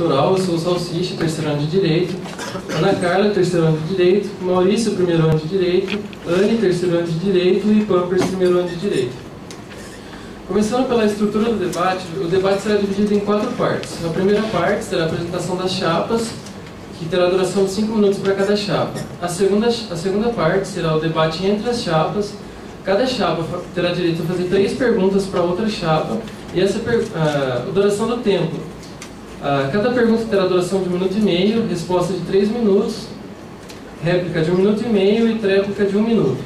Eu sou o Salsicha, terceiro ano de Direito, Ana Carla, terceiro ano de Direito, Maurício, primeiro ano de Direito, Anne, terceiro ano de Direito e Pampers, primeiro ano de Direito. Começando pela estrutura do debate, o debate será dividido em 4 partes. A primeira parte será a apresentação das chapas, que terá duração de 5 minutos para cada chapa. A segunda parte será o debate entre as chapas. Cada chapa terá direito a fazer 3 perguntas para outra chapa, e a duração do tempo. Cada pergunta terá duração de 1 minuto e meio, resposta de 3 minutos, réplica de 1 minuto e meio e tréplica de 1 minuto.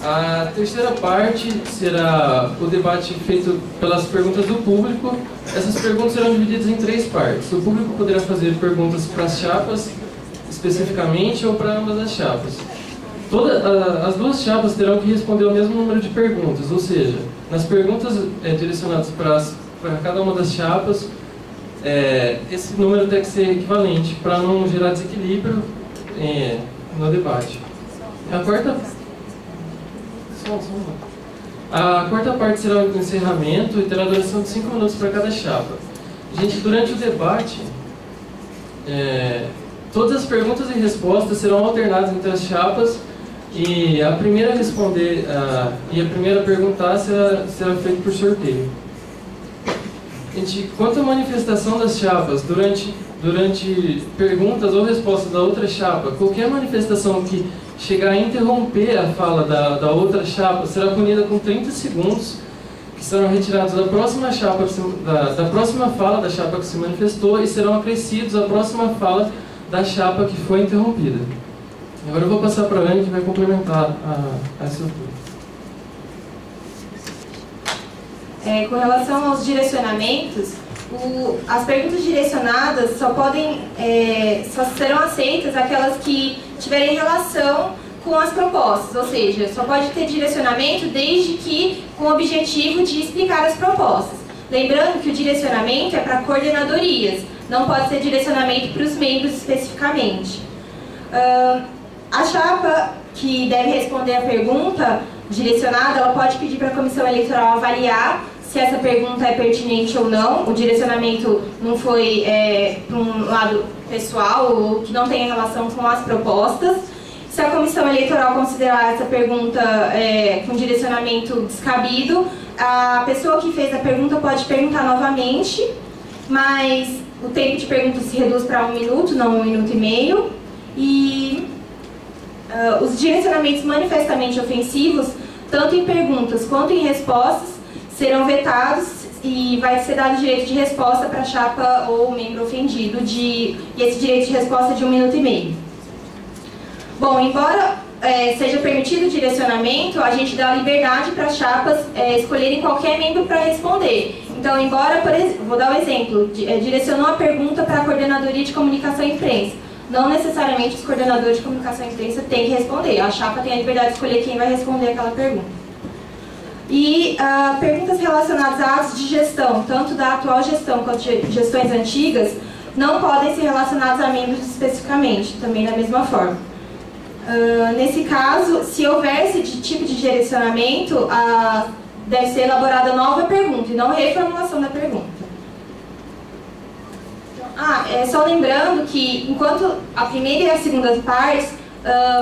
A terceira parte será o debate feito pelas perguntas do público. Essas perguntas serão divididas em 3 partes. O público poderá fazer perguntas para as chapas, especificamente, ou para ambas as chapas. As 2 chapas terão que responder ao mesmo número de perguntas, ou seja, nas perguntas direcionadas para cada uma das chapas, esse número tem que ser equivalente para não gerar desequilíbrio no debate. A quarta parte será o encerramento e terá duração de 5 minutos para cada chapa. Gente, durante o debate, todas as perguntas e respostas serão alternadas entre as chapas, e a primeira a responder e a primeira a perguntar será feito por sorteio. Gente, quanto à manifestação das chapas durante perguntas ou respostas da outra chapa, qualquer manifestação que chegar a interromper a fala da outra chapa será punida com 30 segundos, que serão retirados da próxima fala da chapa que se manifestou e serão acrescidos à próxima fala da chapa que foi interrompida. Agora eu vou passar para a Anne, que vai complementar a estrutura. Com relação aos direcionamentos, as perguntas direcionadas só serão aceitas aquelas que tiverem relação com as propostas, ou seja, só pode ter direcionamento desde que com o objetivo de explicar as propostas. Lembrando que o direcionamento é para coordenadorias, não pode ser direcionamento para os membros especificamente. A chapa que deve responder a pergunta direcionada, ela pode pedir para a comissão eleitoral avaliar se essa pergunta é pertinente ou não. O direcionamento não foi para um lado pessoal ou que não tenha relação com as propostas. Se a comissão eleitoral considerar essa pergunta com direcionamento descabido, a pessoa que fez a pergunta pode perguntar novamente, mas o tempo de pergunta se reduz para 1 minuto, não 1 minuto e meio. E os direcionamentos manifestamente ofensivos, tanto em perguntas quanto em respostas, serão vetados e vai ser dado direito de resposta para a chapa ou membro ofendido, e esse direito de resposta é de 1 minuto e meio. Bom, embora seja permitido o direcionamento, a gente dá liberdade para as chapas escolherem qualquer membro para responder. Então, embora, vou dar um exemplo, direcionou a pergunta para a coordenadoria de comunicação e imprensa. Não necessariamente os coordenadores de comunicação e imprensa têm que responder. A chapa tem a liberdade de escolher quem vai responder aquela pergunta. E perguntas relacionadas a atos de gestão, tanto da atual gestão quanto de gestões antigas, não podem ser relacionadas a membros especificamente, também da mesma forma. Nesse caso, se houver esse tipo de direcionamento, deve ser elaborada nova pergunta e não reformulação da pergunta. Só lembrando que, enquanto a primeira e a segunda partes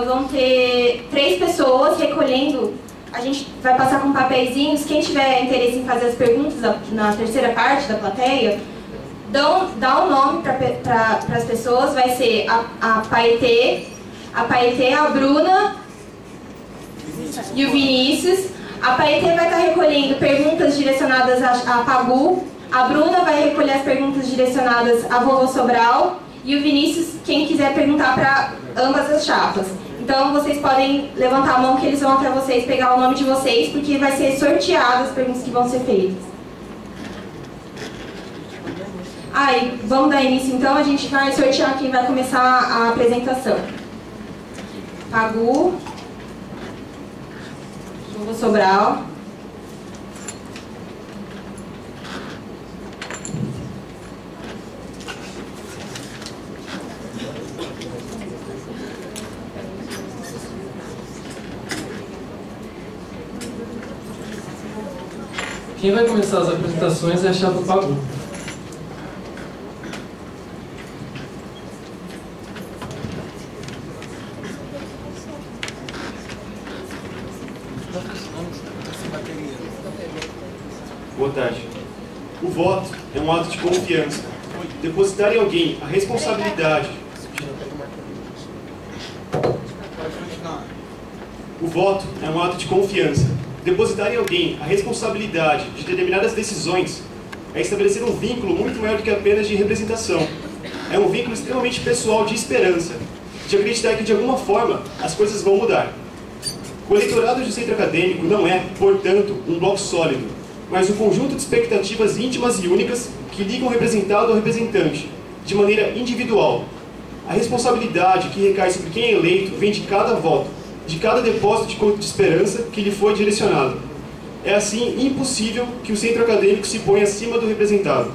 vão ter 3 pessoas recolhendo, a gente vai passar com papeizinhos. Quem tiver interesse em fazer as perguntas na terceira parte da plateia, dá um nome para as pessoas. Vai ser a Paetê, a Bruna e o Vinícius. A Paetê vai estar recolhendo perguntas direcionadas a Pagu. A Bruna vai recolher as perguntas direcionadas a Vovô Sobral. E o Vinícius, quem quiser perguntar para ambas as chapas. Então, vocês podem levantar a mão que eles vão até vocês pegar o nome de vocês, porque vai ser sorteado as perguntas que vão ser feitas. E vamos dar início então, a gente vai sortear quem vai começar a apresentação. Pagu, Vovô Sobral. Quem vai começar as apresentações é a chapa Pagu. Boa tarde. O voto é um ato de confiança. Depositar em alguém a responsabilidade. O voto é um ato de confiança. Depositar em alguém a responsabilidade de determinadas decisões é estabelecer um vínculo muito maior do que apenas de representação. É um vínculo extremamente pessoal de esperança, de acreditar que de alguma forma as coisas vão mudar. O eleitorado do centro acadêmico não é, portanto, um bloco sólido, mas um conjunto de expectativas íntimas e únicas que ligam o representado ao representante, de maneira individual. A responsabilidade que recai sobre quem é eleito vem de cada voto, de cada depósito de esperança que lhe foi direcionado. É assim impossível que o centro acadêmico se ponha acima do representado.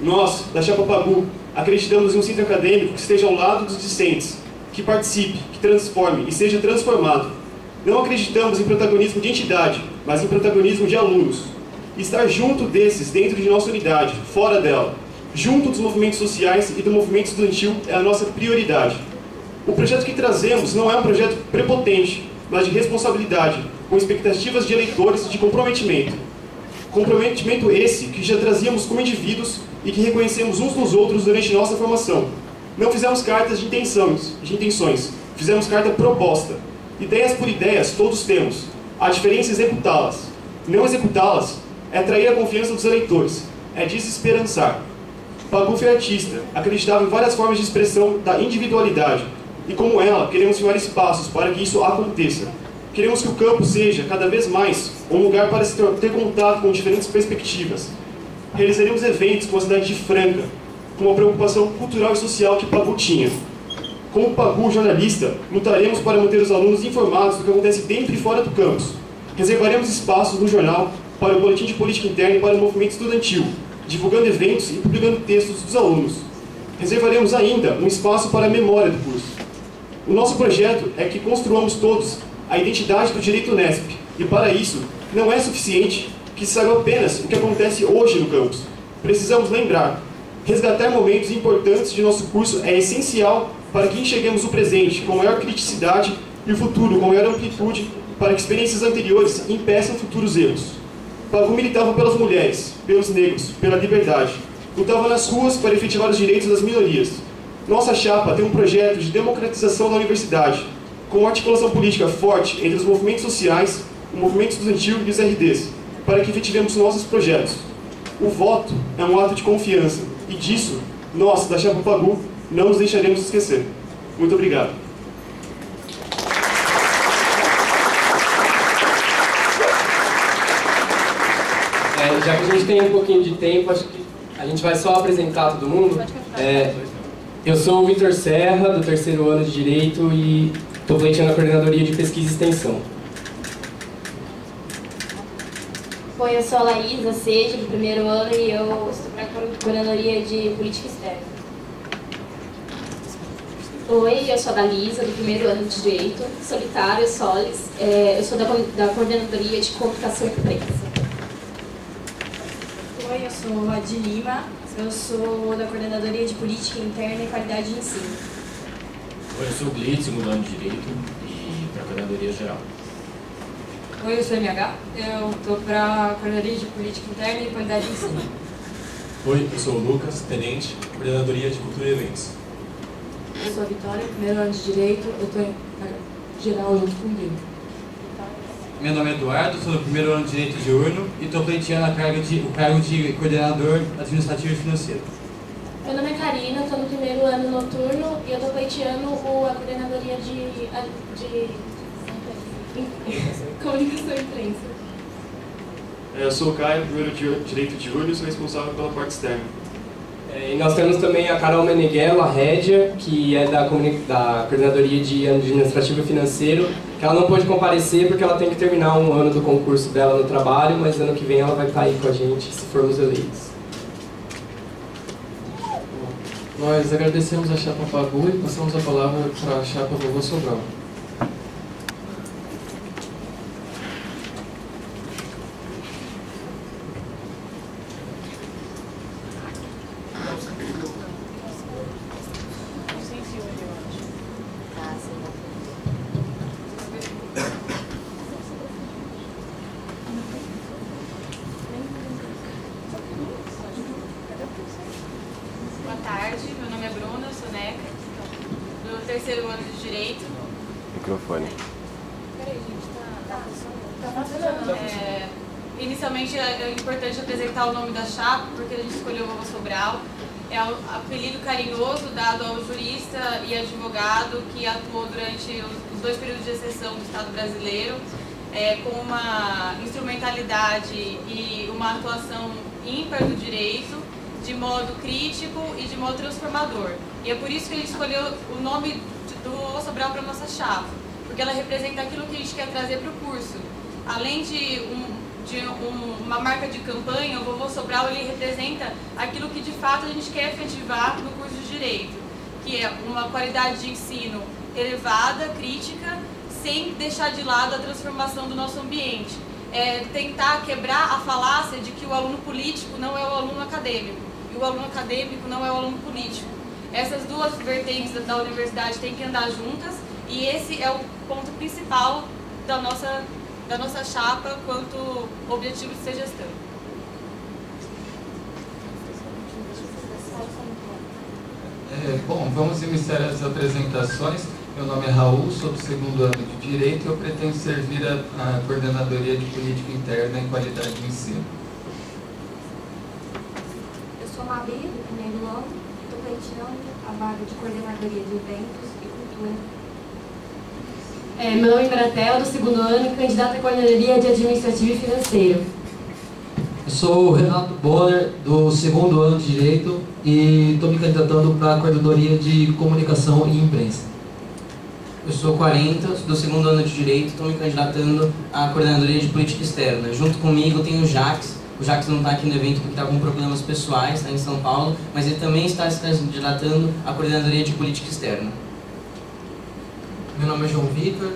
Nós, da Chapa Pagu, acreditamos em um centro acadêmico que esteja ao lado dos discentes, que participe, que transforme e seja transformado. Não acreditamos em protagonismo de entidade, mas em protagonismo de alunos. Estar junto desses, dentro de nossa unidade, fora dela, junto dos movimentos sociais e do movimento estudantil é a nossa prioridade. O projeto que trazemos não é um projeto prepotente, mas de responsabilidade, com expectativas de eleitores e de comprometimento. Comprometimento esse que já trazíamos como indivíduos e que reconhecemos uns nos outros durante nossa formação. Não fizemos cartas de intenções, fizemos carta proposta. Ideias por ideias todos temos, a diferença é executá-las. Não executá-las é atrair a confiança dos eleitores, é desesperançar. Pagu foi artista, acreditava em várias formas de expressão da individualidade, e como ela, queremos criar espaços para que isso aconteça. Queremos que o campo seja, cada vez mais, um lugar para se ter contato com diferentes perspectivas. Realizaremos eventos com a cidade de Franca, com uma preocupação cultural e social que Pagu tinha. Como Pagu jornalista, lutaremos para manter os alunos informados do que acontece dentro e fora do campus. Reservaremos espaços no jornal para o boletim de política interna e para o movimento estudantil, divulgando eventos e publicando textos dos alunos. Reservaremos ainda um espaço para a memória do curso. O nosso projeto é que construamos todos a identidade do direito Unesp, e para isso não é suficiente que saiba apenas o que acontece hoje no campus. Precisamos lembrar, resgatar momentos importantes de nosso curso é essencial para que enxerguemos o presente com maior criticidade e o futuro com maior amplitude, para que experiências anteriores impeçam futuros erros. Pagu militava pelas mulheres, pelos negros, pela liberdade. Lutava nas ruas para efetivar os direitos das minorias. Nossa chapa tem um projeto de democratização da universidade, com uma articulação política forte entre os movimentos sociais, o movimento estudantil e os RDs, para que efetivemos nossos projetos. O voto é um ato de confiança, e disso, nós, da Chapa Pagu, não nos deixaremos esquecer. Muito obrigado. Já que a gente tem um pouquinho de tempo, acho que a gente vai só apresentar todo mundo. Eu sou o Vitor Serra, do terceiro ano de Direito, e estou pleiteando a coordenadoria de Pesquisa e Extensão. Oi, eu sou a Laísa Seja, do primeiro ano, e eu estou para a coordenadoria de Política Externa. Oi, eu sou a Dalisa, do primeiro ano de Direito, solitária, Solis. Eu sou da coordenadoria de Comunicação e Imprensa. Oi, eu sou a de Lima, eu sou da coordenadoria de Política Interna e Qualidade de Ensino. Oi, eu sou o Glitz, segundo ano de Direito e para a coordenadoria geral. Oi, eu sou a MH, eu estou para a coordenadoria de Política Interna e Qualidade de Ensino. Oi, eu sou o Lucas, tenente, coordenadoria de Cultura e Eventos. Eu sou a Vitória, primeiro ano de Direito, eu estou em geral junto com o Guilherme. Meu nome é Eduardo, sou do primeiro ano de Direito Diurno e estou pleiteando o cargo de coordenador administrativo e financeiro. Meu nome é Karina, estou no primeiro ano noturno e eu estou pleiteando a coordenadoria de Comunicação e Imprensa. Eu sou o Caio, primeiro Direito Diurno e sou responsável pela parte externa. E nós temos também a Carol Meneghello, a Rédia, que é da coordenadoria de administrativo e financeiro, que ela não pôde comparecer porque ela tem que terminar um ano do concurso dela no trabalho, mas ano que vem ela vai estar aí com a gente, se formos eleitos. Nós agradecemos a Chapa Pagu e passamos a palavra para a Chapa Vovô Sobral. tarde, meu nome é Bruna, eu sou NECA, do terceiro ano de Direito. Microfone. Peraí, gente, tá funcionando. Inicialmente é importante apresentar o nome da chapa, porque a gente escolheu o Vovô Sobral. É um apelido carinhoso dado ao jurista e advogado que atuou durante os 2 períodos de exceção do Estado brasileiro, com uma instrumentalidade e uma atuação ímpar do direito, de modo crítico e de modo transformador. E é por isso que a gente escolheu o nome do Vovô Sobral para a nossa chapa, porque ela representa aquilo que a gente quer trazer para o curso. Além de uma marca de campanha, o Vovô Sobral ele representa aquilo que de fato a gente quer efetivar no curso de Direito, que é uma qualidade de ensino elevada, crítica, sem deixar de lado a transformação do nosso ambiente. Tentar quebrar a falácia de que o aluno político não é o aluno acadêmico e o aluno acadêmico não é o aluno político. Essas duas vertentes da universidade têm que andar juntas e esse é o ponto principal da nossa chapa quanto objetivo de ser gestão. Bom, vamos iniciar as apresentações. Meu nome é Raul, sou do 2º ano de Direito e eu pretendo servir a Coordenadoria de Política Interna em Qualidade de Ensino. Eu sou Maria, do 1º ano, estou pleiteando a vaga de Coordenadoria de Eventos e Cultura. Meu nome é Maratel, do 2º ano e candidata à Coordenadoria de Administrativo e Financeiro. Eu sou o Renato Bonner, do 2º ano de Direito e estou me candidatando para a Coordenadoria de Comunicação e Imprensa. Eu sou 40, do 2º ano de Direito, estou me candidatando à Coordenadoria de Política Externa. Junto comigo tem o Jax. O Jax não está aqui no evento porque está com problemas pessoais, está em São Paulo, mas ele também está se candidatando à Coordenadoria de Política Externa. Meu nome é João Vitor,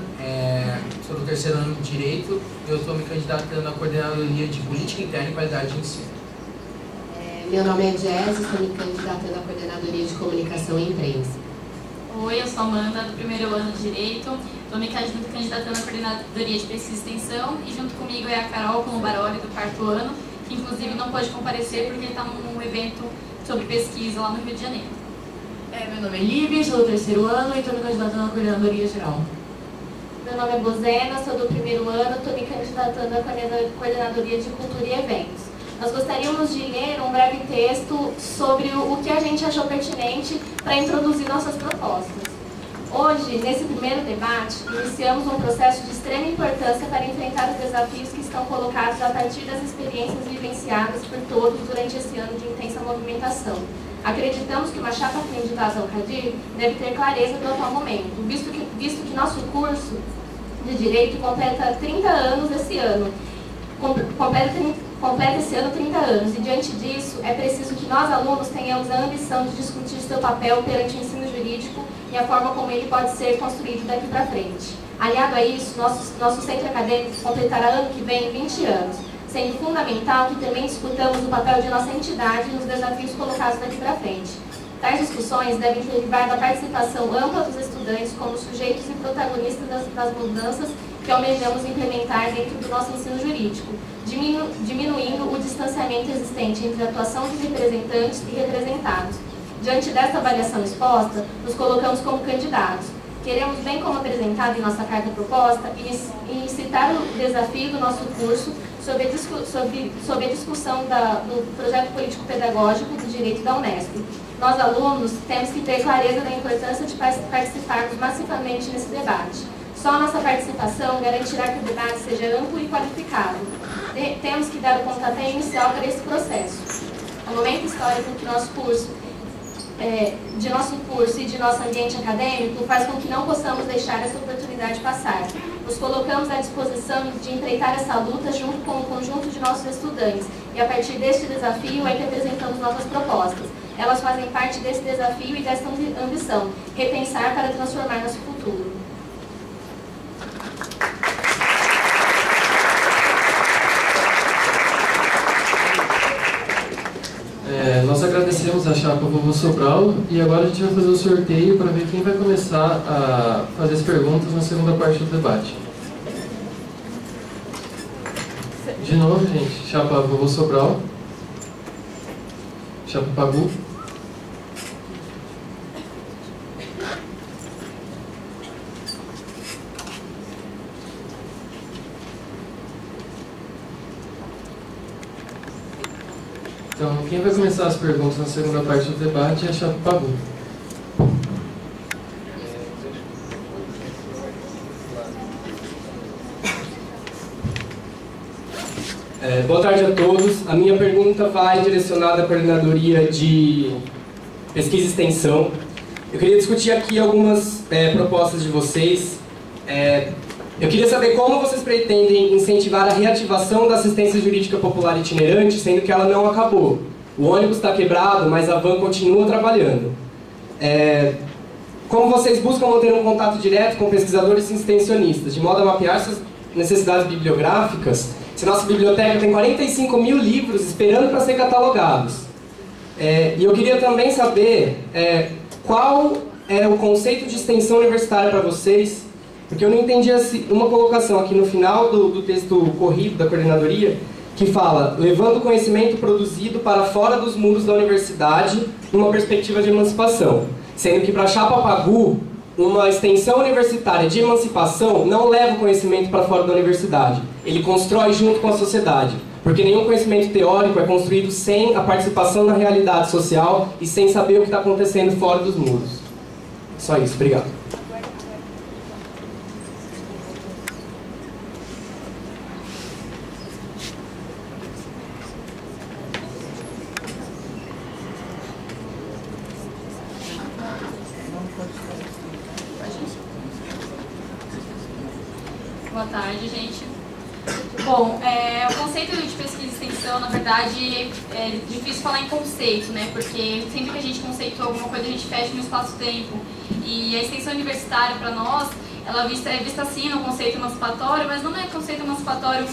sou do 3º ano de Direito e eu estou me candidatando à Coordenadoria de Política Interna e Qualidade de Ensino. Meu nome é Jess, estou me candidatando à Coordenadoria de Comunicação e Imprensa. Oi, eu sou Amanda, do 1º ano de Direito, estou me candidatando à Coordenadoria de Pesquisa e Extensão e junto comigo é a Carol Colombaroli, do 4º ano, que inclusive não pôde comparecer porque está num evento sobre pesquisa lá no Rio de Janeiro. Meu nome é Lívia, sou do 3º ano e estou me candidatando à Coordenadoria Geral. Meu nome é Bozena, sou do 1º ano, estou me candidatando à Coordenadoria de Cultura e Eventos. Nós gostaríamos de ler um breve texto sobre o que a gente achou pertinente para introduzir nossas propostas. Hoje, nesse primeiro debate, iniciamos um processo de extrema importância para enfrentar os desafios que estão colocados a partir das experiências vivenciadas por todos durante esse ano de intensa movimentação. Acreditamos que uma chapa candidata ao CADIR deve ter clareza do atual momento, visto que nosso curso de Direito completa 30 anos esse ano. Completa esse ano 30 anos e, diante disso, é preciso que nós, alunos, tenhamos a ambição de discutir seu papel perante o ensino jurídico e a forma como ele pode ser construído daqui para frente. Aliado a isso, nosso centro acadêmico completará ano que vem 20 anos, sendo fundamental que também discutamos o papel de nossa entidade nos desafios colocados daqui para frente. Tais discussões devem derivar da participação ampla dos estudantes como sujeitos e protagonistas das mudanças que almejamos implementar dentro do nosso ensino jurídico, diminuindo o distanciamento existente entre a atuação dos representantes e representados. Diante desta avaliação exposta, nos colocamos como candidatos. Queremos, bem como apresentado em nossa carta proposta, incitar o desafio do nosso curso sobre a discussão do projeto político-pedagógico do direito da Unesp. Nós, alunos, temos que ter clareza da importância de participarmos massivamente nesse debate. Só nossa participação garantirá que o debate seja amplo e qualificado. Temos que dar o pontapé inicial para esse processo. O momento histórico que nosso curso e de nosso ambiente acadêmico faz com que não possamos deixar essa oportunidade passar. Nos colocamos à disposição de empreitar essa luta junto com o conjunto de nossos estudantes e, a partir deste desafio, é que apresentamos novas propostas. Elas fazem parte desse desafio e dessa ambição, repensar para transformar nosso futuro. Nós agradecemos a chapa Vovô Sobral e agora a gente vai fazer o sorteio para ver quem vai começar a fazer as perguntas na segunda parte do debate. De novo, gente, chapa Vovô Sobral, chapa Pagu, Então, quem vai começar as perguntas na segunda parte do debate é a Chapa Pagu. Boa tarde a todos. A minha pergunta vai direcionada à coordenadoria de pesquisa e extensão. Eu queria discutir aqui algumas propostas de vocês. Eu queria saber como vocês pretendem incentivar a reativação da assistência jurídica popular itinerante, sendo que ela não acabou. O ônibus está quebrado, mas a van continua trabalhando. Como vocês buscam manter um contato direto com pesquisadores e extensionistas, de modo a mapear suas necessidades bibliográficas, se nossa biblioteca tem 45 mil livros esperando para ser catalogados. E eu queria também saber qual é o conceito de extensão universitária para vocês, porque eu não entendi uma colocação aqui no final do texto corrido da coordenadoria, que fala, levando o conhecimento produzido para fora dos muros da universidade numa perspectiva de emancipação. Sendo que para a Chapa Pagu, uma extensão universitária de emancipação não leva o conhecimento para fora da universidade. Ele constrói junto com a sociedade. Porque nenhum conhecimento teórico é construído sem a participação na realidade social e sem saber o que está acontecendo fora dos muros. Só isso, obrigado. Boa tarde, gente. Bom, o conceito de pesquisa e extensão, na verdade, é difícil falar em conceito, né? Porque sempre que a gente conceitua alguma coisa, a gente fecha no espaço-tempo. E a extensão universitária, para nós, ela é vista assim no conceito emancipatório, mas não é conceito emancipatório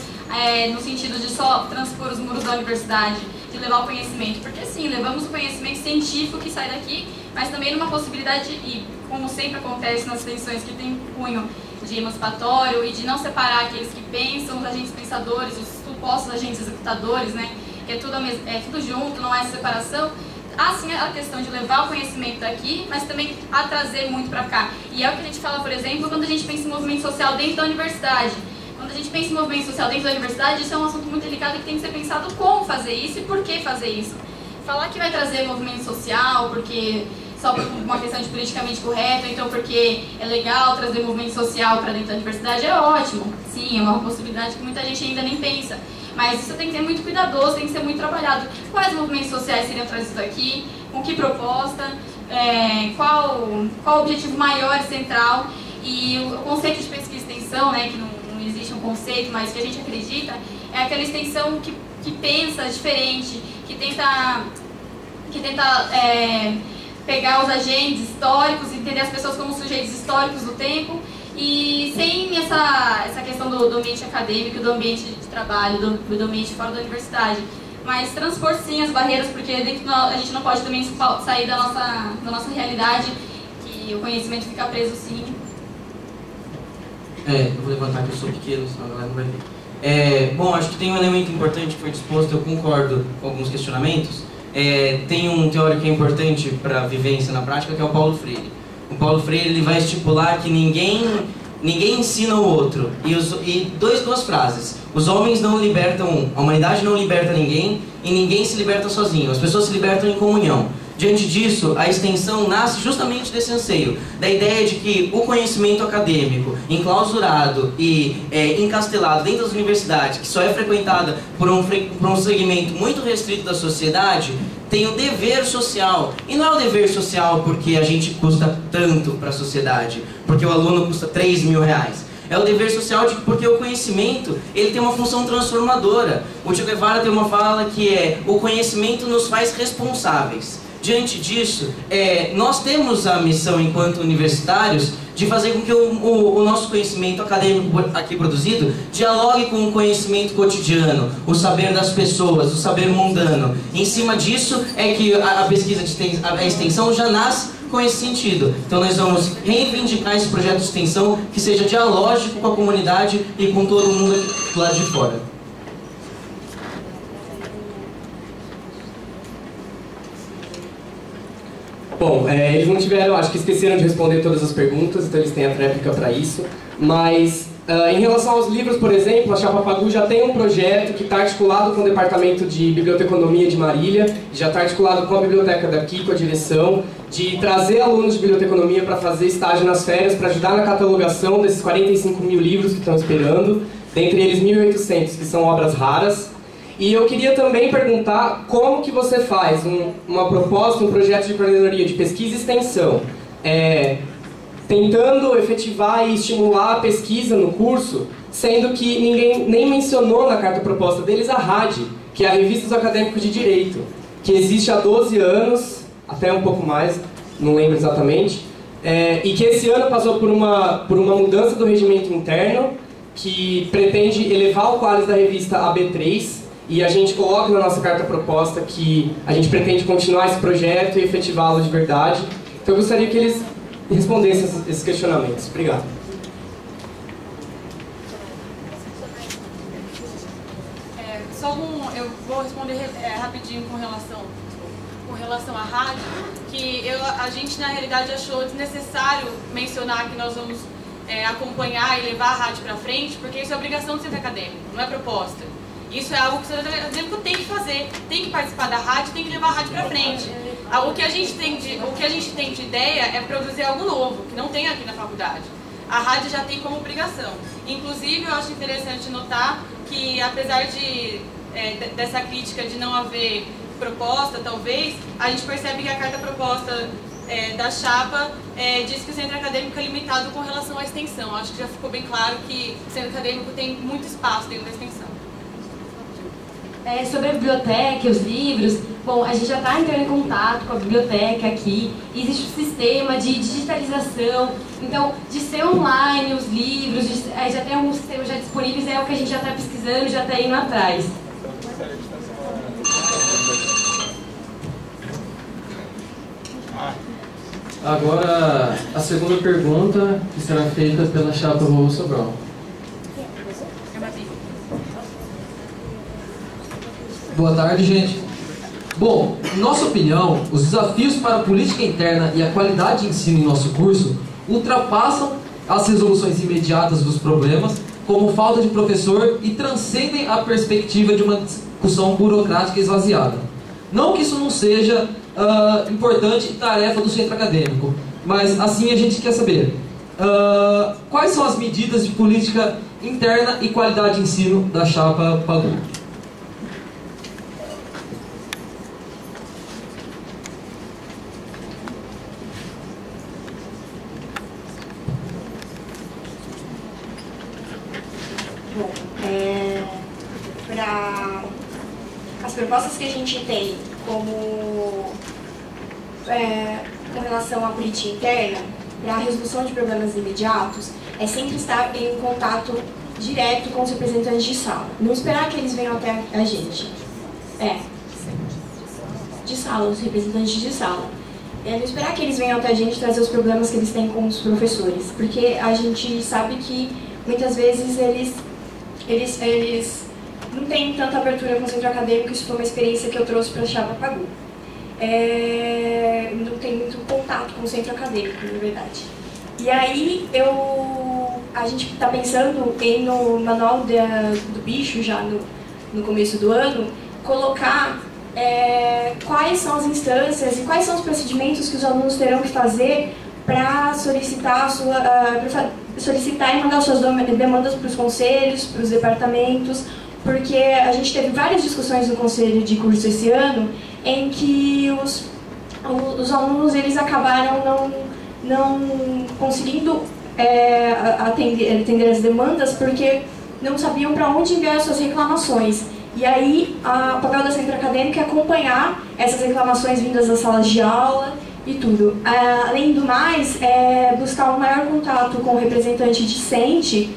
no sentido de só transpor os muros da universidade, de levar o conhecimento. Porque sim, levamos o conhecimento científico que sai daqui, mas também numa possibilidade, e como sempre acontece nas extensões que tem cunho de emancipatório e de não separar aqueles que pensam, os agentes pensadores, os supostos agentes executadores, né? Que é tudo junto, não há essa separação. Há sim a questão de levar o conhecimento daqui, mas também a trazer muito para cá. E é o que a gente fala, por exemplo, quando a gente pensa em movimento social dentro da universidade. Quando a gente pensa em movimento social dentro da universidade, isso é um assunto muito delicado que tem que ser pensado como fazer isso e por que fazer isso. Falar que vai trazer movimento social, porque só por uma questão de politicamente correto, então porque é legal trazer movimento social para dentro da universidade, é ótimo. Sim, é uma possibilidade que muita gente ainda nem pensa. Mas isso tem que ser muito cuidadoso, tem que ser muito trabalhado. Quais movimentos sociais seriam trazidos aqui? Com que proposta? Qual o objetivo maior e central? E o conceito de pesquisa e extensão, né, que não existe um conceito, mas que a gente acredita, é aquela extensão que pensa diferente, que tenta pegar os agentes históricos, entender as pessoas como sujeitos históricos do tempo e sem essa questão do ambiente acadêmico, do ambiente de trabalho, do ambiente fora da universidade. Mas transpor sim as barreiras, porque a gente não pode também sair da nossa realidade, que o conhecimento fica preso sim. Eu vou levantar que eu sou pequeno, senão a galera não vai ver. Bom, acho que tem um elemento importante que foi disposto, eu concordo com alguns questionamentos. Tem um teórico que é importante para a vivência na prática, que é o Paulo Freire. O Paulo Freire ele vai estipular que ninguém ensina o outro. E duas frases. Os homens não libertam um, a humanidade não liberta ninguém e ninguém se liberta sozinho. As pessoas se libertam em comunhão. Diante disso, a extensão nasce justamente desse anseio, da ideia de que o conhecimento acadêmico, enclausurado e encastelado dentro das universidades, que só é frequentada por um segmento muito restrito da sociedade, tem o dever social. E não é o dever social porque a gente custa tanto para a sociedade, porque o aluno custa 3 mil reais. É o dever social porque o conhecimento ele tem uma função transformadora. O Che Guevara tem uma fala que o conhecimento nos faz responsáveis. Diante disso, nós temos a missão, enquanto universitários, de fazer com que o nosso conhecimento acadêmico aqui produzido dialogue com o conhecimento cotidiano, o saber das pessoas, o saber mundano. Em cima disso é que a pesquisa a extensão já nasce com esse sentido. Então nós vamos reivindicar esse projeto de extensão que seja dialógico com a comunidade e com todo mundo do lado de fora. Bom, eles não tiveram, acho que esqueceram de responder todas as perguntas, então eles têm a tréplica para isso, mas Em relação aos livros, por exemplo, a Chapa Pagu já tem um projeto que está articulado com o Departamento de Biblioteconomia de Marília, já está articulado com a biblioteca daqui, com a direção, de trazer alunos de biblioteconomia para fazer estágio nas férias, para ajudar na catalogação desses 45 mil livros que estão esperando, dentre eles 1.800 que são obras raras. E eu queria também perguntar como que você faz uma proposta, um projeto de coordenadoria de pesquisa e extensão, tentando efetivar e estimular a pesquisa no curso, sendo que ninguém nem mencionou na carta proposta deles a RAD, que é a Revista dos Acadêmicos de Direito, que existe há 12 anos, até um pouco mais, não lembro exatamente, e que esse ano passou por uma mudança do regimento interno, que pretende elevar o qualis da revista a B3, e a gente coloca na nossa carta proposta que a gente pretende continuar esse projeto e efetivá-lo de verdade. Então eu gostaria que eles respondessem esses questionamentos. Obrigado. Eu vou responder rapidinho com relação à rádio, que a gente na realidade achou desnecessário mencionar que nós vamos acompanhar e levar a rádio para frente, porque isso é obrigação do centro acadêmico, não é proposta. Isso é algo que o centro acadêmico tem que fazer, tem que participar da rádio, tem que levar a rádio para frente. O que a gente tem de ideia é produzir algo novo, que não tem aqui na faculdade. A rádio já tem como obrigação. Inclusive, eu acho interessante notar que, apesar dessa crítica de não haver proposta, talvez, a gente percebe que a carta proposta da chapa diz que o centro acadêmico é limitado com relação à extensão. Acho que já ficou bem claro que o centro acadêmico tem muito espaço dentro da extensão. Sobre a biblioteca e os livros, bom, a gente já está entrando em contato com a biblioteca aqui, existe um sistema de digitalização, então, de ser online os livros, já tem alguns sistemas já disponíveis, é o que a gente já está pesquisando, já está indo atrás. Agora, a segunda pergunta, que será feita pela chapa Vovô Sobral. Boa tarde, gente. Bom, em nossa opinião, os desafios para a política interna e a qualidade de ensino em nosso curso ultrapassam as resoluções imediatas dos problemas, como falta de professor, e transcendem a perspectiva de uma discussão burocrática esvaziada. Não que isso não seja importante tarefa do centro acadêmico, mas assim a gente quer saber quais são as medidas de política interna e qualidade de ensino da chapa Pagu. As propostas que a gente tem com relação à política interna, para a resolução de problemas imediatos, é sempre estar em contato direto com os representantes de sala. Não esperar que eles venham até a gente. De sala, os representantes de sala. Não esperar que eles venham até a gente trazer os problemas que eles têm com os professores. Porque a gente sabe que muitas vezes eles não têm tanta abertura com o centro acadêmico. Isso foi uma experiência que eu trouxe para a chapa Pagu. Não tem muito contato com o centro acadêmico, na verdade. E aí a gente está pensando em, no manual do bicho, já no começo do ano, colocar quais são as instâncias e quais são os procedimentos que os alunos terão que fazer para solicitar e mandar suas demandas para os conselhos, para os departamentos, porque a gente teve várias discussões no conselho de curso esse ano em que os alunos eles acabaram não conseguindo atender as demandas porque não sabiam para onde enviar as suas reclamações. E aí, o papel da centro acadêmico é acompanhar essas reclamações vindas das salas de aula e tudo. Além do mais, buscar um maior contato com o representante discente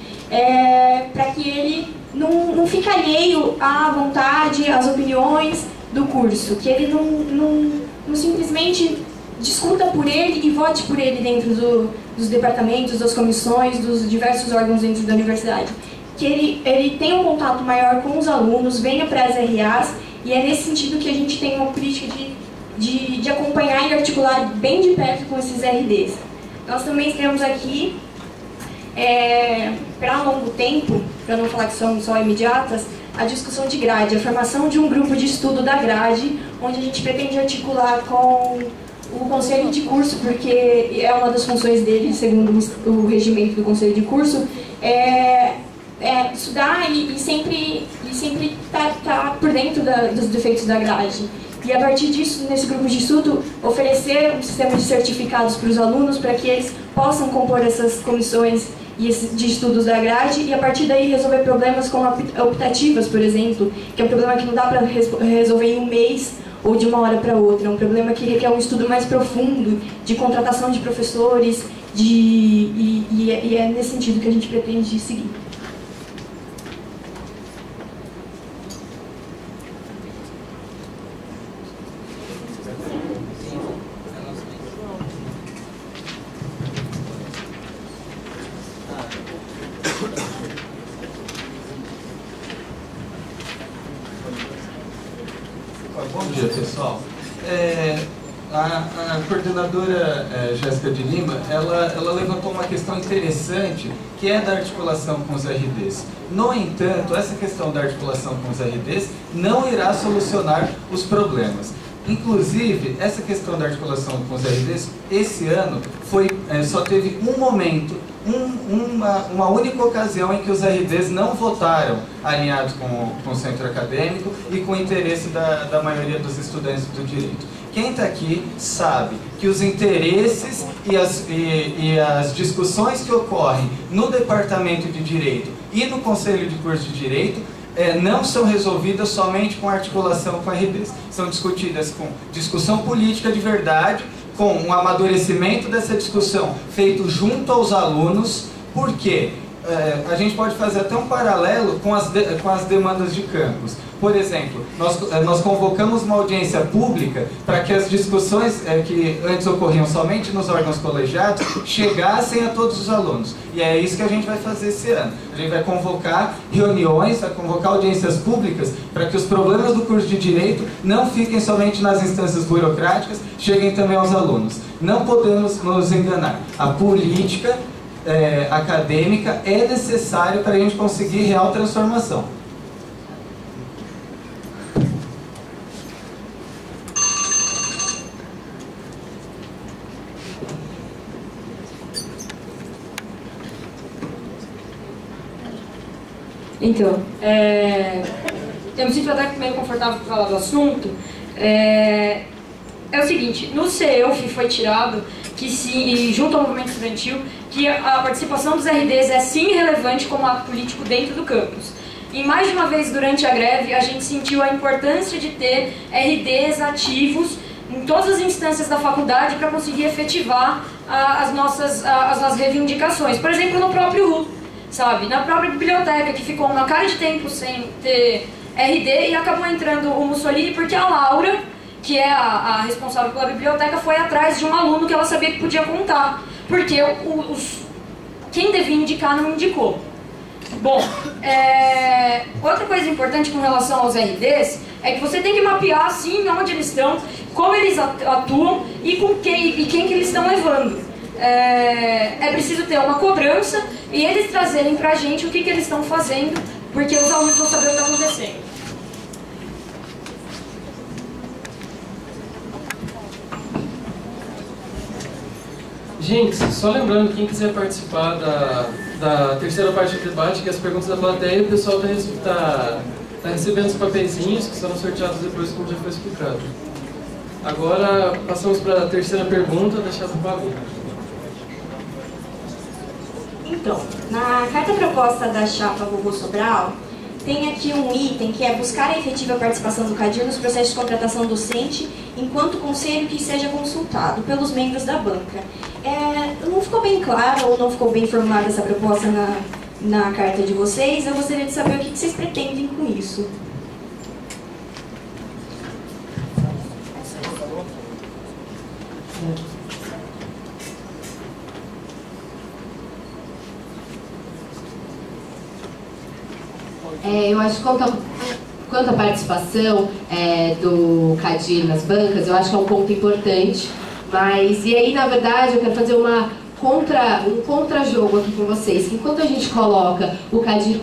para que ele não fique alheio à vontade, às opiniões do curso, que ele não simplesmente discuta por ele e vote por ele dentro dos departamentos, das comissões, dos diversos órgãos dentro da universidade. Que ele tenha um contato maior com os alunos, venha para as RAs, e é nesse sentido que a gente tem uma política de acompanhar e articular bem de perto com esses RDs. Nós também temos aqui para longo tempo, para não falar que são só imediatas, a discussão de grade, a formação de um grupo de estudo da grade, onde a gente pretende articular com o conselho de curso, porque é uma das funções dele, segundo o regimento do conselho de curso, estudar e sempre tá por dentro dos defeitos da grade. E a partir disso, nesse grupo de estudo, oferecer um sistema de certificados para os alunos, para que eles possam compor essas comissões de estudos da grade e a partir daí resolver problemas como optativas, por exemplo, que é um problema que não dá para resolver em um mês ou de uma hora para outra, é um problema que requer um estudo mais profundo, de contratação de professores, e é nesse sentido que a gente pretende seguir. Bom dia, pessoal. A coordenadora Jéssica de Lima, ela levantou uma questão interessante, que é da articulação com os RDs. No entanto, essa questão da articulação com os RDs não irá solucionar os problemas. Inclusive, essa questão da articulação com os RDs, esse ano, só teve um momento, uma única ocasião em que os RDs não votaram alinhados com o centro acadêmico e com o interesse da maioria dos estudantes do direito. Quem está aqui sabe que os interesses e as discussões que ocorrem no Departamento de Direito e no Conselho de Curso de Direito não são resolvidas somente com articulação com RDs. São discutidas com discussão política de verdade, com um amadurecimento dessa discussão feito junto aos alunos, porque a gente pode fazer até um paralelo com as demandas de campus. Por exemplo, nós convocamos uma audiência pública para que as discussões que antes ocorriam somente nos órgãos colegiados chegassem a todos os alunos. E é isso que a gente vai fazer esse ano. A gente vai convocar reuniões, vai convocar audiências públicas para que os problemas do curso de Direito não fiquem somente nas instâncias burocráticas, cheguem também aos alunos. Não podemos nos enganar. A política acadêmica é necessária para a gente conseguir real transformação. Então, eu me sinto até meio confortável para falar do assunto. É o seguinte, no CEUF foi tirado, junto ao movimento estudantil, que a participação dos RDs é sim relevante como ato político dentro do campus. E mais de uma vez durante a greve, a gente sentiu a importância de ter RDs ativos em todas as instâncias da faculdade para conseguir efetivar as nossas reivindicações. Por exemplo, no próprio RU. Sabe, na própria biblioteca, que ficou uma cara de tempo sem ter RD e acabou entrando o Mussolini porque a Laura, que é a responsável pela biblioteca, foi atrás de um aluno que ela sabia que podia contar, porque quem devia indicar não indicou. Bom, outra coisa importante com relação aos RDs é que você tem que mapear assim onde eles estão, como eles atuam e quem que eles estão levando. É preciso ter uma cobrança e eles trazerem pra gente o que eles estão fazendo, porque os alunos vão saber o que está acontecendo. Gente, só lembrando, quem quiser participar da terceira parte do debate, que é as perguntas da plateia, o pessoal está recebendo os papeizinhos que serão sorteados depois, como já foi explicado. Agora, passamos para a terceira pergunta da Chapa Pagu. Então, na carta proposta da chapa Vovô Sobral, tem aqui um item que é buscar a efetiva participação do CADIR nos processos de contratação docente, enquanto conselho que seja consultado pelos membros da banca. Não ficou bem claro ou não ficou bem formulada essa proposta na carta de vocês. Eu gostaria de saber o que vocês pretendem com isso. Eu acho que quanto à participação do CADIR nas bancas, eu acho que é um ponto importante, mas, e aí, na verdade, eu quero fazer uma contra-jogo aqui com vocês. Enquanto a gente coloca o CADIR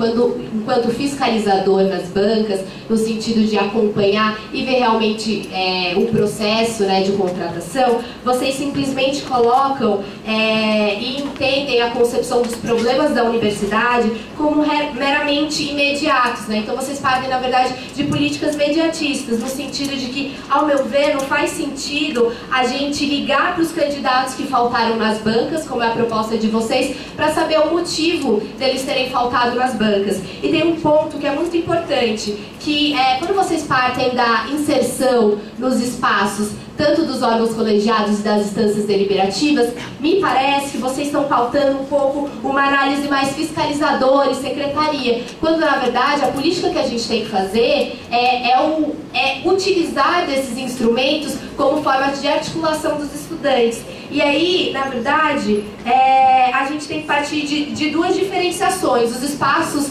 enquanto fiscalizador nas bancas, no sentido de acompanhar e ver realmente o processo, né, de contratação, vocês simplesmente colocam e entendem a concepção dos problemas da universidade como meramente imediatos, né? Então vocês partem, na verdade, de políticas mediatistas, no sentido de que, ao meu ver, não faz sentido a gente ligar para os candidatos que faltaram nas bancas, como é a proposta de vocês, para saber o motivo deles terem faltado nas bancas. E tem um ponto que é muito importante, que quando vocês partem da inserção nos espaços, tanto dos órgãos colegiados e das instâncias deliberativas, me parece que vocês estão pautando um pouco uma análise mais fiscalizadora e secretaria, quando na verdade a política que a gente tem que fazer é utilizar desses instrumentos como forma de articulação dos estudantes. E aí, na verdade, a gente tem que partir de duas diferenciações. Os espaços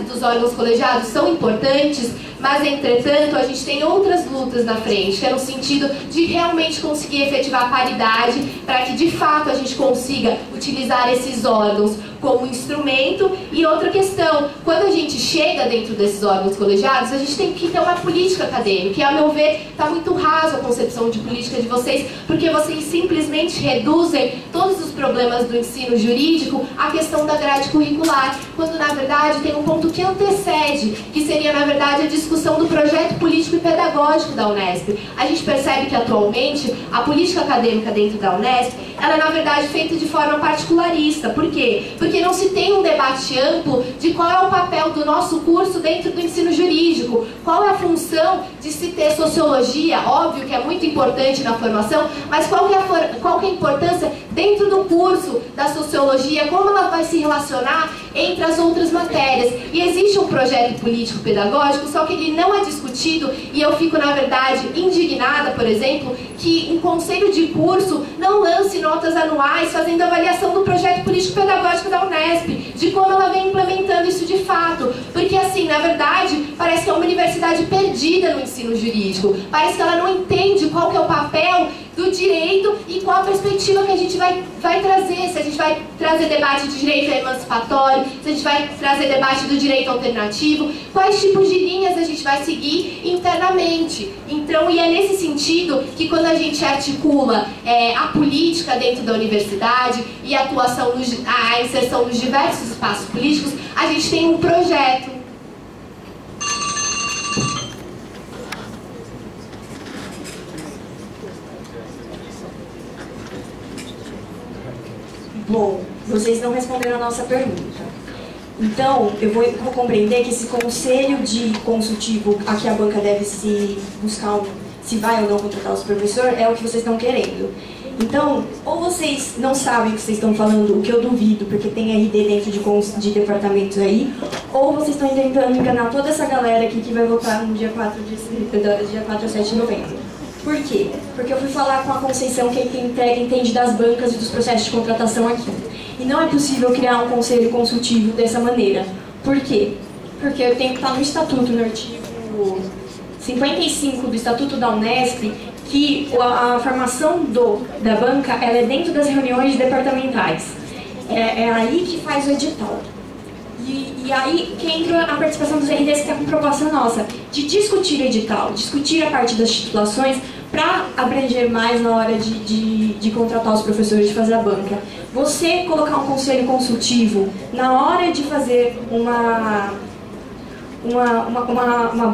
dos órgãos colegiados são importantes, mas, entretanto, a gente tem outras lutas na frente, que é no sentido de realmente conseguir efetivar a paridade para que, de fato, a gente consiga utilizar esses órgãos como instrumento. E outra questão, quando a gente chega dentro desses órgãos colegiados, a gente tem que ter uma política acadêmica, e, a meu ver, está muito raso a concepção de política de vocês, porque vocês simplesmente reduzem todos os problemas do ensino jurídico à questão da grade curricular, quando, na verdade, tem um ponto que antecede, que seria, na verdade, a discussão do projeto político e pedagógico da Unesp. A gente percebe que, atualmente, a política acadêmica dentro da Unesp, ela é, na verdade, feita de forma particularista. Por quê? Porque não se tem um debate amplo de qual é o papel do nosso curso dentro do ensino jurídico, qual é a função de se ter sociologia, óbvio que é muito importante na formação, mas qual que é a importância dentro do curso da sociologia, como ela vai se relacionar entre as outras matérias. E existe um projeto político-pedagógico, só que ele não é discutido, e eu fico, na verdade, indignada, por exemplo, que um conselho de curso não lance notas anuais fazendo avaliação do projeto político-pedagógico da Unesp, de como ela vem implementando isso de fato. Porque, assim, na verdade, parece que é uma universidade perdida no ensino jurídico. Parece que ela não entende qual que é o papel do direito e qual a perspectiva que a gente vai trazer, se a gente vai trazer debate de direito emancipatório, se a gente vai trazer debate do direito alternativo, quais tipos de linhas a gente vai seguir internamente. Então, e é nesse sentido que, quando a gente articula a política dentro da universidade e a atuação, a inserção nos diversos espaços políticos, a gente tem um projeto. Bom, vocês não responderam a nossa pergunta. Então, eu vou compreender que esse conselho de consultivo a que a banca deve se buscar, se vai ou não contratar os professores, é o que vocês estão querendo. Então, ou vocês não sabem o que vocês estão falando, o que eu duvido, porque tem RD dentro de departamentos aí, ou vocês estão tentando enganar toda essa galera aqui que vai votar no dia 4 a 7 de novembro. Por quê? Porque eu fui falar com a Conceição, que entende das bancas e dos processos de contratação aqui. E não é possível criar um conselho consultivo dessa maneira. Por quê? Porque eu tenho que estar no estatuto, no artigo 55 do Estatuto da Unesp, que a formação da banca ela é dentro das reuniões departamentais. É aí que faz o edital. E aí que entra a participação dos RDs, que é com proposta nossa, de discutir o edital, discutir a parte das titulações, para abranger mais na hora de contratar os professores, de fazer a banca. Você colocar um conselho consultivo na hora de fazer uma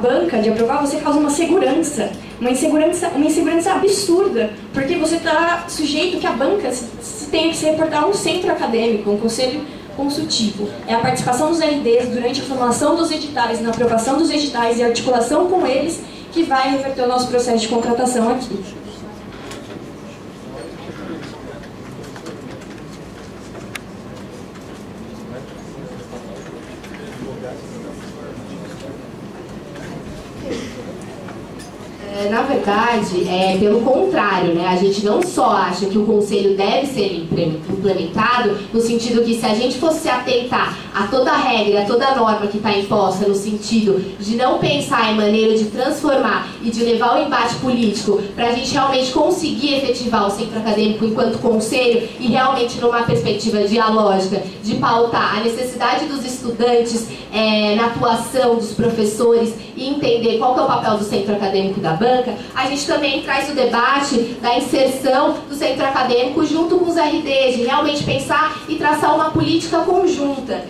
banca, de aprovar, você causa uma insegurança absurda, porque você está sujeito que a banca tenha que se reportar a um centro acadêmico, um conselho consultivo. É a participação dos RDs durante a formação dos editais, na aprovação dos editais e a articulação com eles que vai reverter o nosso processo de contratação aqui. na verdade, pelo contrário, né? A gente não só acha que o conselho deve ser implementado, no sentido que se a gente fosse atentar a toda regra, a toda norma que está imposta, no sentido de não pensar em maneira de transformar e de levar o embate político para a gente realmente conseguir efetivar o centro acadêmico enquanto conselho e realmente numa perspectiva dialógica de pautar a necessidade dos estudantes na atuação dos professores e entender qual que é o papel do centro acadêmico da banca, a gente também traz o debate da inserção do centro acadêmico junto com os RDs, de realmente pensar e traçar uma política conjunta.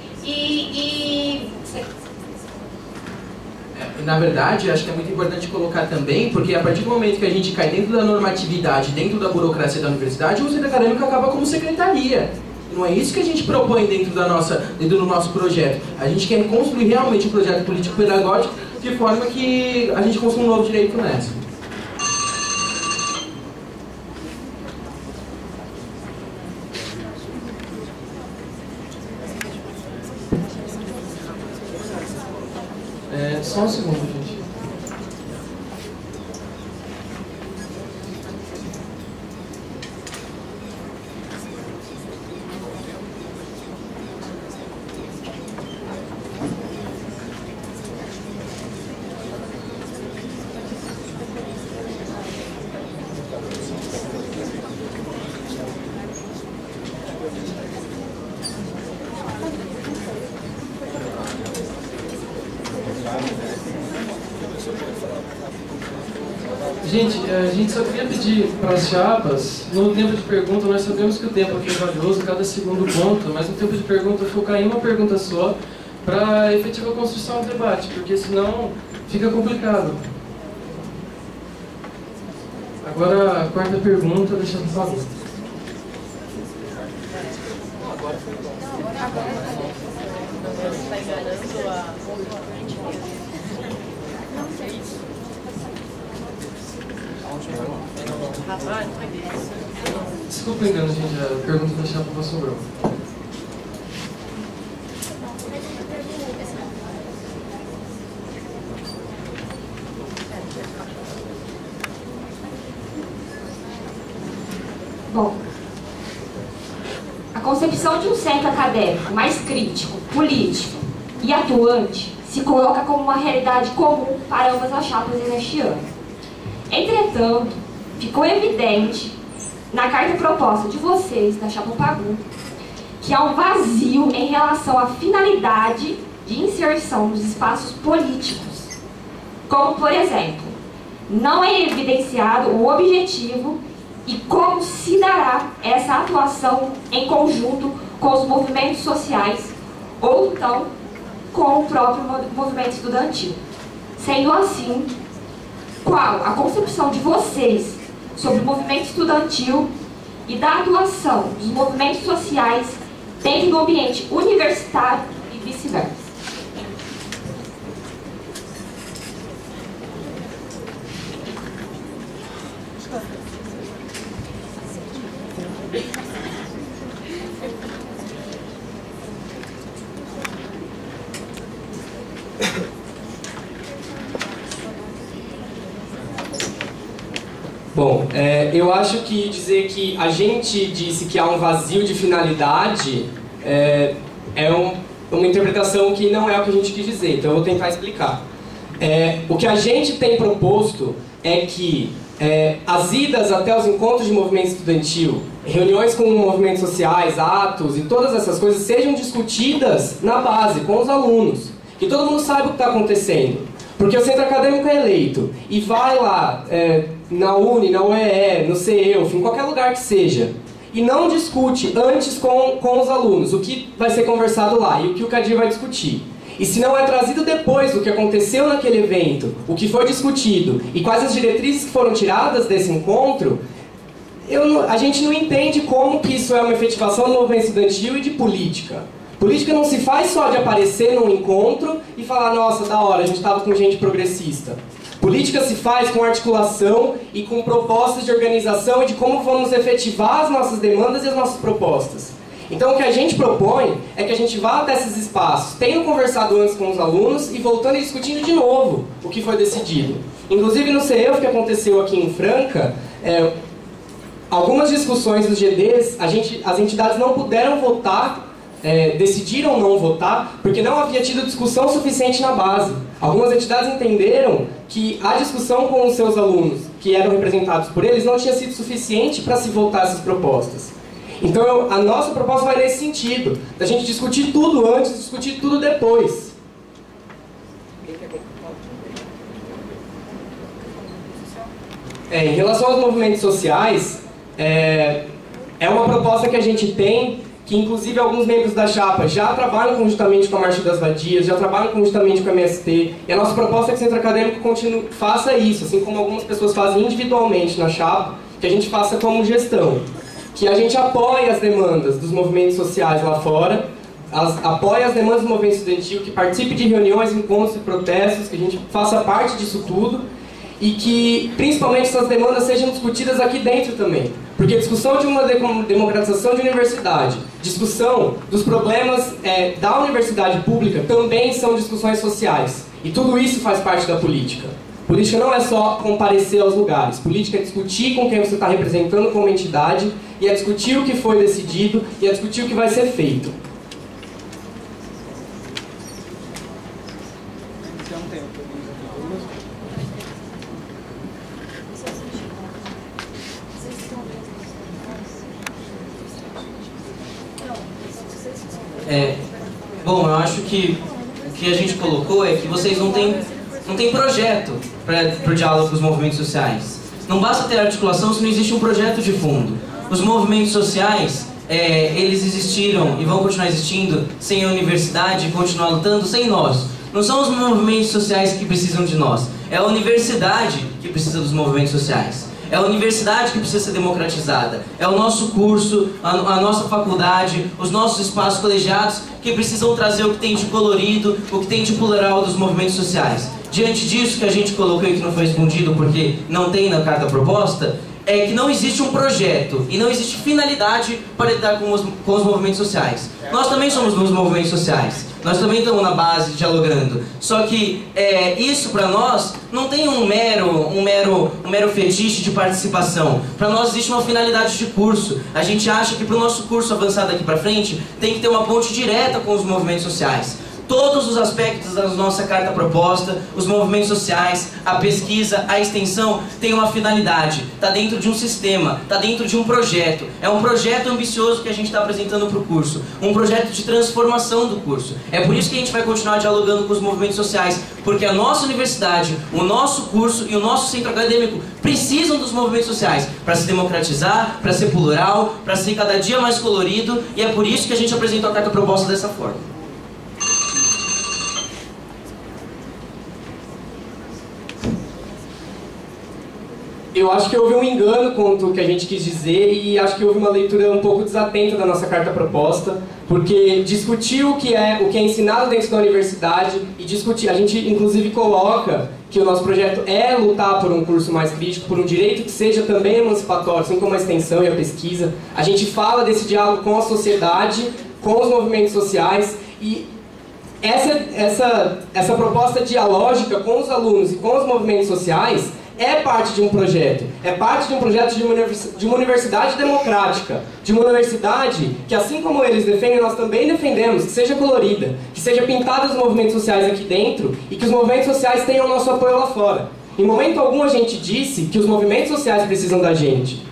Na verdade, acho que é muito importante colocar também, porque a partir do momento que a gente cai dentro da normatividade, dentro da burocracia da universidade, o centro acadêmico acaba como secretaria. Não é isso que a gente propõe dentro do nosso projeto. A gente quer construir realmente um projeto político-pedagógico de forma que a gente construa um novo direito nessa. Só um segundo, gente. Gente, a gente só queria pedir para as chapas, no tempo de pergunta, nós sabemos que o tempo aqui é valioso, cada segundo conta, mas no tempo de pergunta focar em uma pergunta só para efetiva construção do debate, porque senão fica complicado. Agora, a quarta pergunta, deixa eu falar. Desculpa o engano, gente, a pergunta da chapa passou branco. Bom, a concepção de um centro acadêmico mais crítico, político e atuante se coloca como uma realidade comum para ambas as chapas neste ano. Entretanto, ficou evidente na carta proposta de vocês, da chapa Pagu, que há um vazio em relação à finalidade de inserção dos espaços políticos. Como, por exemplo, não é evidenciado o objetivo e como se dará essa atuação em conjunto com os movimentos sociais ou então com o próprio movimento estudantil. Sendo assim, qual a concepção de vocês sobre o movimento estudantil e da atuação dos movimentos sociais dentro do ambiente universitário e vice-versa? Bom, eu acho que dizer que a gente disse que há um vazio de finalidade uma interpretação que não é o que a gente quis dizer, então eu vou tentar explicar. O que a gente tem proposto é que as idas até os encontros de movimento estudantil, reuniões com movimentos sociais, atos e todas essas coisas sejam discutidas na base, com os alunos, que todo mundo saiba o que está acontecendo. Porque o centro acadêmico é eleito e vai lá na UNE, na UEE, no CEUF, em qualquer lugar que seja, e não discute antes com os alunos o que vai ser conversado lá e o que o CADIR vai discutir. E se não é trazido depois do que aconteceu naquele evento, o que foi discutido e quais as diretrizes que foram tiradas desse encontro, a gente não entende como que isso é uma efetivação do movimento estudantil e de política. Política não se faz só de aparecer num encontro e falar, nossa, da hora, a gente estava com gente progressista. Política se faz com articulação e com propostas de organização e de como vamos efetivar as nossas demandas e as nossas propostas. Então o que a gente propõe é que a gente vá até esses espaços, tendo conversado antes com os alunos e voltando e discutindo de novo o que foi decidido. Inclusive no CEUF que aconteceu aqui em Franca, algumas discussões dos GDs, as entidades não puderam votar, decidiram não votar, porque não havia tido discussão suficiente na base. Algumas entidades entenderam que a discussão com os seus alunos, que eram representados por eles, não tinha sido suficiente para se votar essas propostas. Então a nossa proposta vai nesse sentido, da gente discutir tudo antes, discutir tudo depois. Em relação aos movimentos sociais, é uma proposta que a gente tem, que inclusive alguns membros da chapa já trabalham conjuntamente com a Marcha das Vadias, já trabalham conjuntamente com a MST, e a nossa proposta é que o Centro Acadêmico faça isso, assim como algumas pessoas fazem individualmente na chapa, que a gente faça como gestão. Que a gente apoie as demandas dos movimentos sociais lá fora, apoie as demandas do movimento estudantil, que participe de reuniões, encontros e protestos, que a gente faça parte disso tudo, e que, principalmente, essas demandas sejam discutidas aqui dentro também. Porque discussão de uma democratização de universidade, discussão dos problemas da universidade pública também são discussões sociais. E tudo isso faz parte da política. Política não é só comparecer aos lugares. Política é discutir com quem você está representando como entidade, e é discutir o que foi decidido, e é discutir o que vai ser feito. Bom, eu acho que o que a gente colocou é que vocês não têm projeto para o diálogo com os movimentos sociais. Não basta ter articulação se não existe um projeto de fundo. Os movimentos sociais, eles existiram e vão continuar existindo sem a universidade e continuar lutando sem nós. Não são os movimentos sociais que precisam de nós, é a universidade que precisa dos movimentos sociais. É a universidade que precisa ser democratizada. É o nosso curso, a nossa faculdade, os nossos espaços colegiados que precisam trazer o que tem de colorido, o que tem de plural dos movimentos sociais. Diante disso que a gente colocou e que não foi respondido porque não tem na carta proposta, é que não existe um projeto e não existe finalidade para lidar com os movimentos sociais. Nós também somos dos movimentos sociais. Nós também estamos na base dialogando. Só que isso para nós não tem um mero fetiche de participação. Para nós existe uma finalidade de curso. A gente acha que para o nosso curso avançar daqui para frente tem que ter uma ponte direta com os movimentos sociais. Todos os aspectos da nossa carta proposta, os movimentos sociais, a pesquisa, a extensão, tem uma finalidade. Está dentro de um sistema, está dentro de um projeto. É um projeto ambicioso que a gente está apresentando para o curso. Um projeto de transformação do curso. É por isso que a gente vai continuar dialogando com os movimentos sociais. Porque a nossa universidade, o nosso curso e o nosso centro acadêmico precisam dos movimentos sociais para se democratizar, para ser plural, para ser cada dia mais colorido. E é por isso que a gente apresentou a carta proposta dessa forma. Eu acho que houve um engano quanto o que a gente quis dizer e acho que houve uma leitura um pouco desatenta da nossa carta proposta, porque discutir o que é ensinado dentro da universidade e discutir, a gente inclusive coloca que o nosso projeto é lutar por um curso mais crítico, por um direito que seja também emancipatório, assim como a extensão e a pesquisa. A gente fala desse diálogo com a sociedade, com os movimentos sociais e essa proposta dialógica com os alunos e com os movimentos sociais é parte de um projeto. É parte de um projeto de uma universidade democrática. De uma universidade que, assim como eles defendem, nós também defendemos, que seja colorida, que seja pintada os movimentos sociais aqui dentro e que os movimentos sociais tenham nosso apoio lá fora. Em momento algum a gente disse que os movimentos sociais precisam da gente.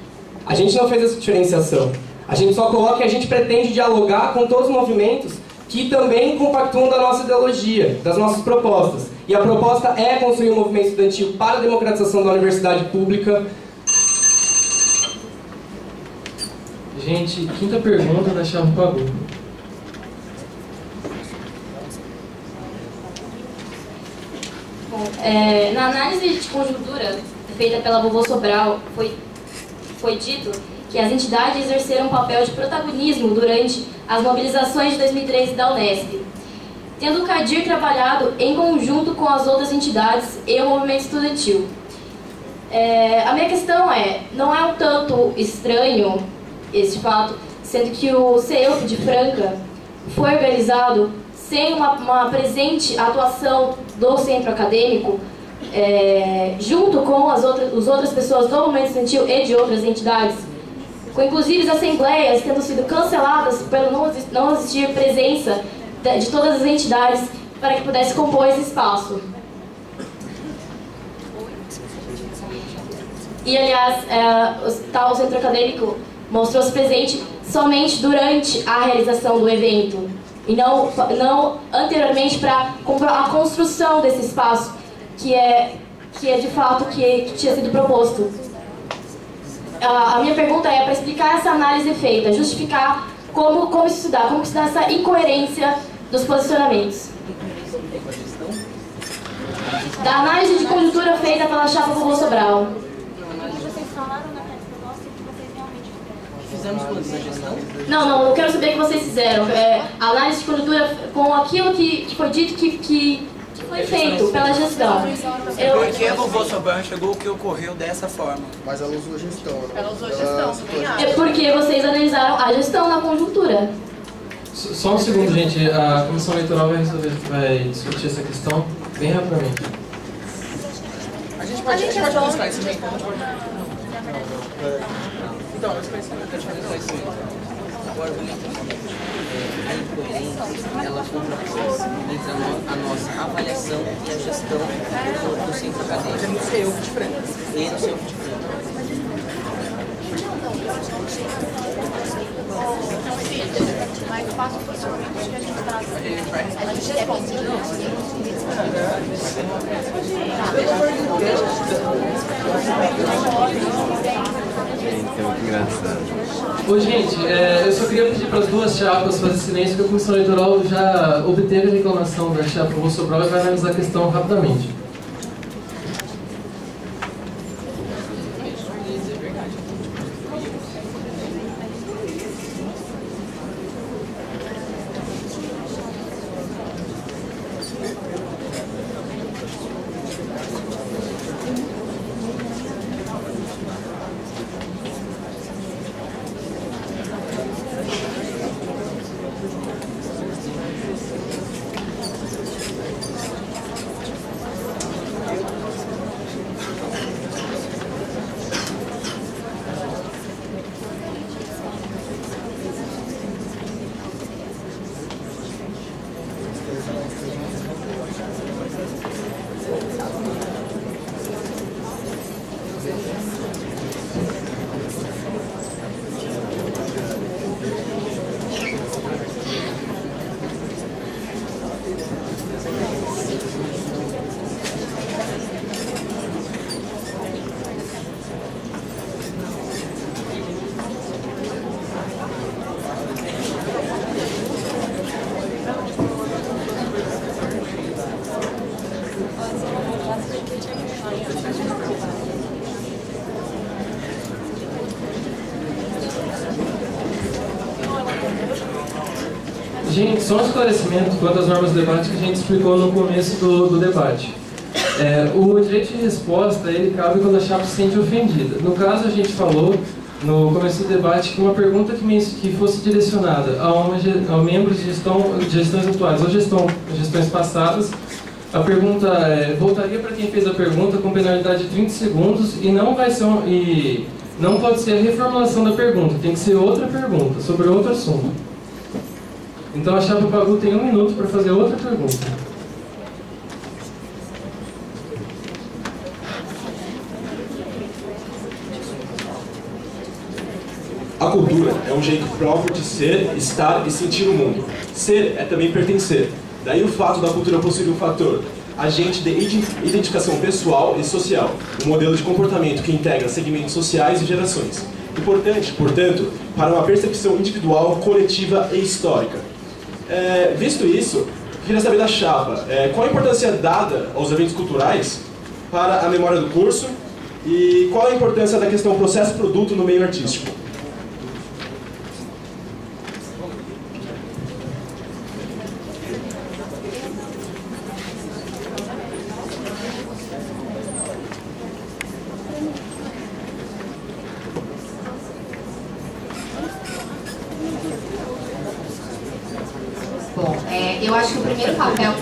A gente não fez essa diferenciação. A gente só coloca que a gente pretende dialogar com todos os movimentos que também compactuam da nossa ideologia, das nossas propostas. E a proposta é construir um movimento estudantil para a democratização da universidade pública. Gente, quinta pergunta da Chave Pagu. Bom, na análise de conjuntura feita pela Vovô Sobral, foi dito que as entidades exerceram um papel de protagonismo durante as mobilizações de 2013 da Unesp, tendo o CADIR trabalhado em conjunto com as outras entidades e o movimento estudantil. A minha questão não é um tanto estranho esse fato, sendo que o CEUF de Franca foi organizado sem uma presente atuação do centro acadêmico, junto com as outras pessoas do movimento estudantil e de outras entidades, com inclusive as assembleias tendo sido canceladas pelo não existir presença de todas as entidades para que pudesse compor esse espaço. E, aliás, o centro acadêmico mostrou-se presente somente durante a realização do evento e não anteriormente para a construção desse espaço que é de fato que tinha sido proposto. A minha pergunta é para explicar essa análise feita, justificar como estudar, como estudar essa incoerência dos posicionamentos. Da análise de conjuntura feita pela chapa Vovô Sobral. Fizemos quantos na gestão? Não, eu quero saber o que vocês fizeram. A análise de conjuntura com aquilo que foi dito que foi feito pela gestão. Porque a Vovô Sobral chegou o que ocorreu dessa forma. Mas ela usou a gestão. Ela usou a gestão, também acho. É porque vocês analisaram a gestão na conjuntura. Só um segundo, gente. A Comissão Eleitoral vai discutir essa questão bem rapidamente. A gente pode buscar esse meio. Então, eu esqueci. O argumento a incoerência, ela contrapôs entre a nossa avaliação e a gestão do centro acadêmico. Mas é no seu de frente. E no seu de frente. Mais fácil o posicionamento que a gente traz. A gente responde. É muito engraçado. Ô, gente, eu só queria pedir para as duas chapas fazer silêncio, porque a Comissão Eleitoral já obteve a reclamação da chapa Vovô Sobral e vai analisar a questão rapidamente. Gente, só um esclarecimento quanto às normas do debate que a gente explicou no começo do debate. O direito de resposta, ele cabe quando a chapa se sente ofendida. No caso, a gente falou, no começo do debate, que uma pergunta que fosse direcionada a membros de gestões atuais ou gestões passadas, a pergunta voltaria para quem fez a pergunta com penalidade de 30 segundos e não vai ser não pode ser a reformulação da pergunta, tem que ser outra pergunta, sobre outro assunto. Então a chapa Pagu tem 1 minuto para fazer outra pergunta. A cultura é um jeito próprio de ser, estar e sentir o mundo. Ser é também pertencer. Daí o fato da cultura possuir um fator agente de identificação pessoal e social, um modelo de comportamento que integra segmentos sociais e gerações. Importante, portanto, para uma percepção individual, coletiva e histórica. Visto isso, queria saber da chapa, qual a importância dada aos eventos culturais para a memória do curso e qual a importância da questão processo-produto no meio artístico? Bom, eu acho que o primeiro papel...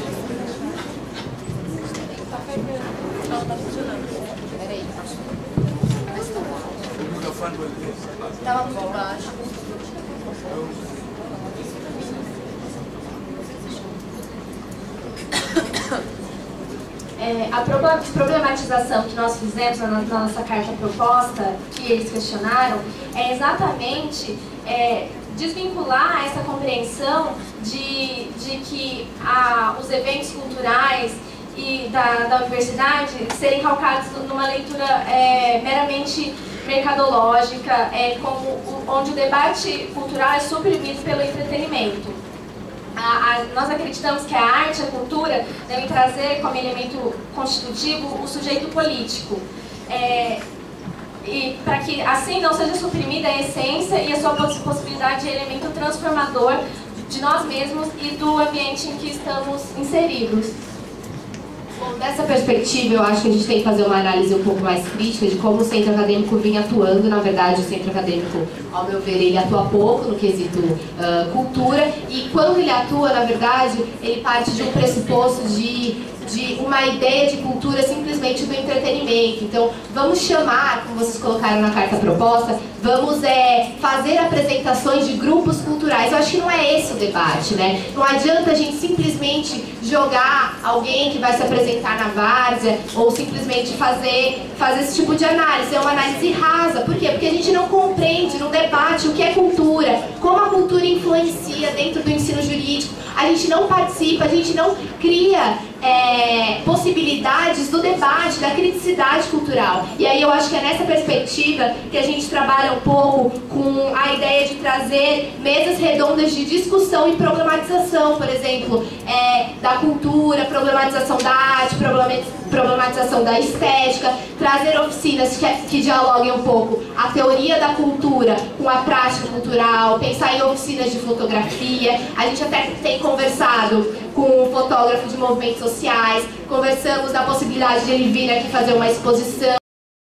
Estava no debate. A problematização que nós fizemos na nossa carta proposta, que eles questionaram, é exatamente desvincular essa compreensão de que os eventos culturais e da universidade serem calcados numa leitura meramente mercadológica, onde o debate cultural é suprimido pelo entretenimento. Nós acreditamos que a arte e a cultura devem trazer como elemento constitutivo o sujeito político, e para que assim não seja suprimida a essência e a sua possibilidade de elemento transformador de nós mesmos e do ambiente em que estamos inseridos. Bom, dessa perspectiva, eu acho que a gente tem que fazer uma análise um pouco mais crítica de como o centro acadêmico vinha atuando. Na verdade, o centro acadêmico, ao meu ver, ele atua pouco no quesito cultura, e quando ele atua, na verdade, ele parte de um pressuposto de uma ideia de cultura simplesmente do entretenimento. Então, vamos chamar, como vocês colocaram na carta proposta, vamos fazer apresentações de grupos culturais. Eu acho que não é esse o debate, né? Não adianta a gente simplesmente jogar alguém que vai se apresentar na várzea ou simplesmente fazer esse tipo de análise. É uma análise rasa. Por quê? Porque a gente não compreende, não debate o que é cultura, como a cultura influencia dentro do ensino jurídico. A gente não participa, a gente não cria possibilidades do debate, da criticidade cultural. E aí eu acho que é nessa perspectiva que a gente trabalha um pouco com a ideia de trazer mesas redondas de discussão e problematização, por exemplo, da cultura, problematização da arte, problematização da estética, trazer oficinas que dialoguem um pouco a teoria da cultura com a prática cultural, pensar em oficinas de fotografia. A gente até tem conversado com um fotógrafo de movimentos sociais, conversamos da possibilidade de ele vir aqui fazer uma exposição.